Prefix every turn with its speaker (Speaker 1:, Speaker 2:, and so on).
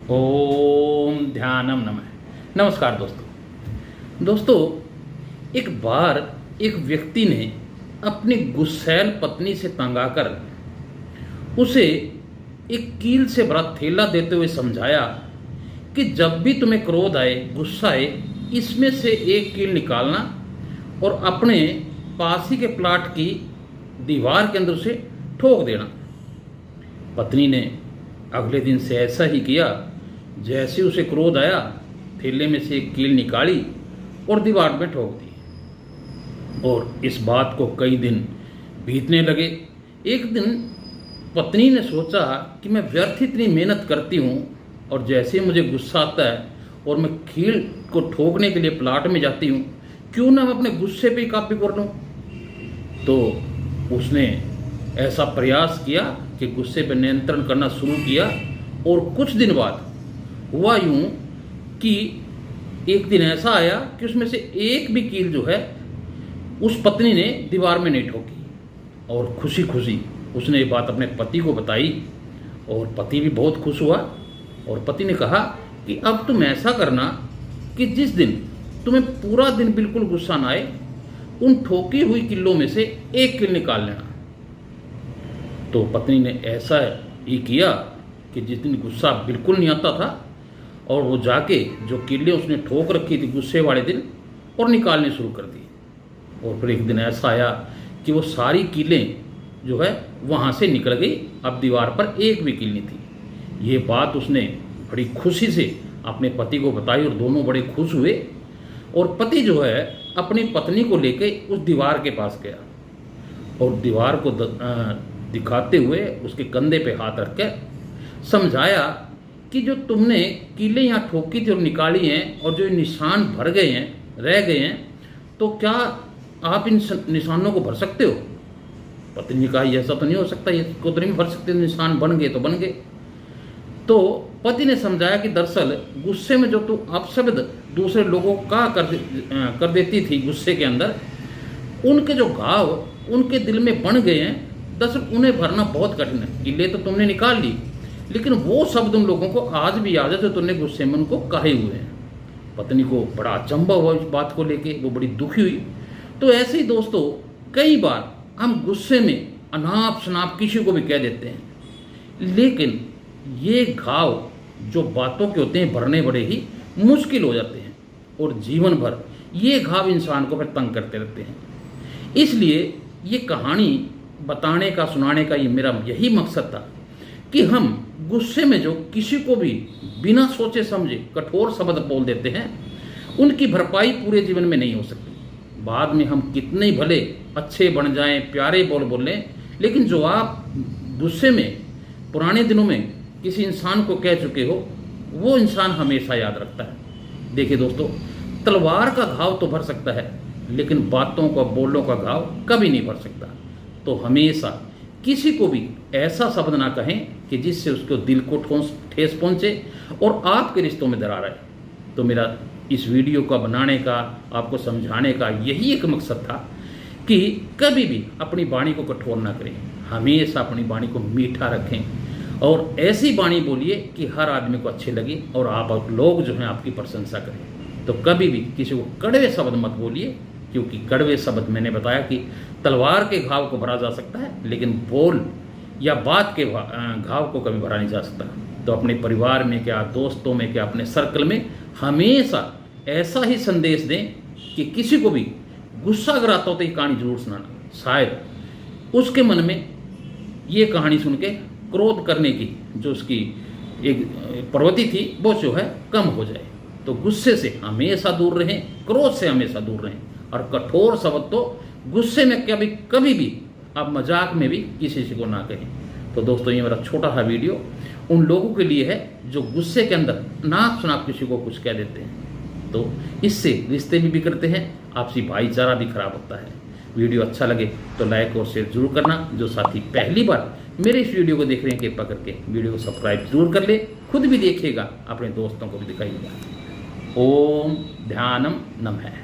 Speaker 1: ओम ध्यानम नमः। नमस्कार दोस्तों, एक बार एक व्यक्ति ने अपनी गुस्सैल पत्नी से तंग आकर उसे एक कील से भरा थैला देते हुए समझाया कि जब भी तुम्हें क्रोध आए, गुस्सा आए, इसमें से एक कील निकालना और अपने पास ही के प्लाट की दीवार के अंदर से ठोक देना। पत्नी ने अगले दिन से ऐसा ही किया। जैसे उसे क्रोध आया, थैले में से एक कील निकाली और दीवार में ठोक दी। और इस बात को कई दिन बीतने लगे। एक दिन पत्नी ने सोचा कि मैं व्यर्थ इतनी मेहनत करती हूँ और जैसे मुझे गुस्सा आता है और मैं कील को ठोकने के लिए प्लाट में जाती हूँ, क्यों ना मैं अपने गुस्से पे काबू कर लूँ। तो उसने ऐसा प्रयास किया कि गुस्से पर नियंत्रण करना शुरू किया। और कुछ दिन बाद हुआ यूं कि एक दिन ऐसा आया कि उसमें से एक भी कील जो है उस पत्नी ने दीवार में नहीं ठोकी। और खुशी खुशी उसने ये बात अपने पति को बताई और पति भी बहुत खुश हुआ। और पति ने कहा कि अब तुम ऐसा करना कि जिस दिन तुम्हें पूरा दिन बिल्कुल गुस्सा ना आए, उन ठोकी हुई किल्लों में से एक कील निकाल लेना। तो पत्नी ने ऐसा ही किया कि जिस दिन गुस्सा बिल्कुल नहीं आता था और वो जाके जो कीलें उसने ठोक रखी थी गुस्से वाले दिन और निकालने शुरू कर दी। और फिर एक दिन ऐसा आया कि वो सारी कीलें जो है वहाँ से निकल गई। अब दीवार पर एक भी कील नहीं थी। ये बात उसने बड़ी खुशी से अपने पति को बताई और दोनों बड़े खुश हुए। और पति जो है अपनी पत्नी को लेके उस दीवार के पास गया और दीवार को दिखाते हुए उसके कंधे पे हाथ रख के समझाया कि जो तुमने कीलें यहाँ ठोकी थी और निकाली हैं और जो निशान भर गए हैं, रह गए हैं, तो क्या आप इन निशानों को भर सकते हो। पत्नी ने कहा ऐसा तो नहीं हो सकता, इसको तो नहीं भर सकते, निशान बन गए तो बन गए। तो पति ने समझाया कि दरअसल गुस्से में जो तू अपशब्द दूसरे लोगों का कर देती थी गुस्से के अंदर, उनके जो घाव उनके दिल में बन गए हैं, दरअसल उन्हें भरना बहुत कठिन है। कीलें तो तुमने निकाल ली, लेकिन वो शब्द उन लोगों को आज भी याद है जो तुमने गुस्से में उनको कहे हुए हैं। पत्नी को बड़ा अचंभा हुआ इस बात को लेके, वो बड़ी दुखी हुई। तो ऐसे ही दोस्तों कई बार हम गुस्से में अनाप शनाप किसी को भी कह देते हैं, लेकिन ये घाव जो बातों के होते हैं भरने बड़े ही मुश्किल हो जाते हैं और जीवन भर ये घाव इंसान को फिर तंग करते रहते हैं। इसलिए ये कहानी बताने का, सुनाने का ये मेरा यही मकसद था कि हम गुस्से में जो किसी को भी बिना सोचे समझे कठोर शब्द बोल देते हैं, उनकी भरपाई पूरे जीवन में नहीं हो सकती। बाद में हम कितने ही भले अच्छे बन जाएं, प्यारे बोल लें, लेकिन जो आप गुस्से में पुराने दिनों में किसी इंसान को कह चुके हो, वो इंसान हमेशा याद रखता है। देखिए दोस्तों, तलवार का घाव तो भर सकता है, लेकिन बातों का, बोलों का घाव कभी नहीं भर सकता। तो हमेशा किसी को भी ऐसा शब्द ना कहें कि जिससे उसको दिल को ठेस पहुंचे और आपके रिश्तों में दरार आए। तो मेरा इस वीडियो का बनाने का, आपको समझाने का यही एक मकसद था कि कभी भी अपनी वाणी को कठोर ना करें, हमेशा अपनी वाणी को मीठा रखें और ऐसी वाणी बोलिए कि हर आदमी को अच्छे लगे और आप लोग जो हैं आपकी प्रशंसा करें। तो कभी भी किसी को कड़वे शब्द मत बोलिए, क्योंकि कड़वे शब्द, मैंने बताया कि तलवार के घाव को भरा जा सकता है, लेकिन बोल या बात के घाव को कभी भरा नहीं जा सकता। तो अपने परिवार में क्या, दोस्तों में क्या, अपने सर्कल में हमेशा ऐसा ही संदेश दें कि किसी को भी गुस्सा अगर आता हो तो ये कहानी जरूर सुनाना। शायद उसके मन में ये कहानी सुन के क्रोध करने की जो उसकी एक प्रवृत्ति थी वो जो है कम हो जाए। तो गुस्से से हमेशा दूर रहें, क्रोध से हमेशा दूर रहें और कठोर शब्द तो गुस्से में कभी भी आप मजाक में भी किसी को ना कहें। तो दोस्तों ये मेरा छोटा सा वीडियो उन लोगों के लिए है जो गुस्से के अंदर नाप शनाप किसी को कुछ कह देते हैं। तो इससे रिश्ते भी बिगड़ते हैं, आपसी भाईचारा भी खराब होता है। वीडियो अच्छा लगे तो लाइक और शेयर जरूर करना। जो साथी पहली बार मेरे इस वीडियो को देख रहे हैं कृपा करके वीडियो को सब्सक्राइब जरूर कर ले, खुद भी देखिएगा, अपने दोस्तों को भी दिखाइएगा। ओम ध्यानम नमः।